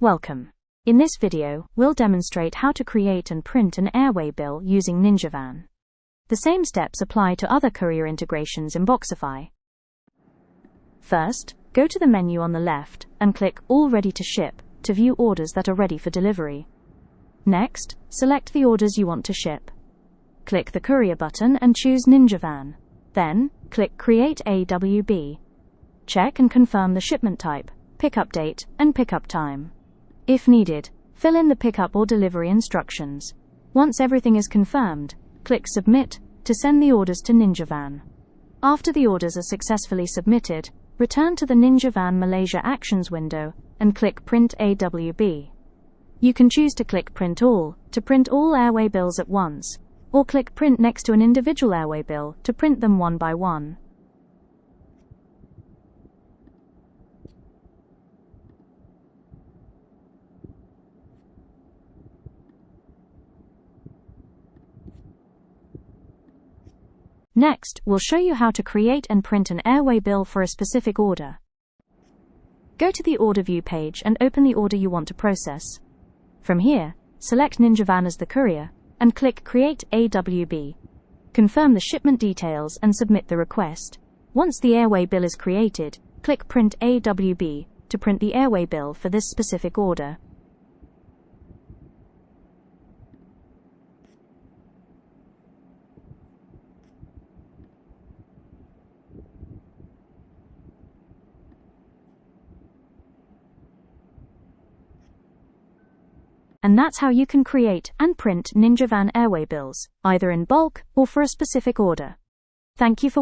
Welcome. In this video, we'll demonstrate how to create and print an Airway bill using NinjaVan. The same steps apply to other Courier integrations in Boxify. First, go to the menu on the left and click All Ready to Ship to view orders that are ready for delivery. Next, select the orders you want to ship. Click the Courier button and choose NinjaVan. Then, click Create AWB. Check and confirm the shipment type, pickup date, and pickup time. If needed, fill in the pickup or delivery instructions. Once everything is confirmed, click Submit to send the orders to NinjaVan. After the orders are successfully submitted, return to the NinjaVan Malaysia Actions window and click Print AWB. You can choose to click Print All to print all Airway bills at once, or click Print next to an individual Airway bill to print them one by one. Next, we'll show you how to create and print an Airway bill for a specific order. Go to the Order View page and open the order you want to process. From here, select NinjaVan as the courier, and click Create AWB. Confirm the shipment details and submit the request. Once the Airway bill is created, click Print AWB to print the Airway bill for this specific order. And that's how you can create and print NinjaVan Airway bills, either in bulk or for a specific order. Thank you for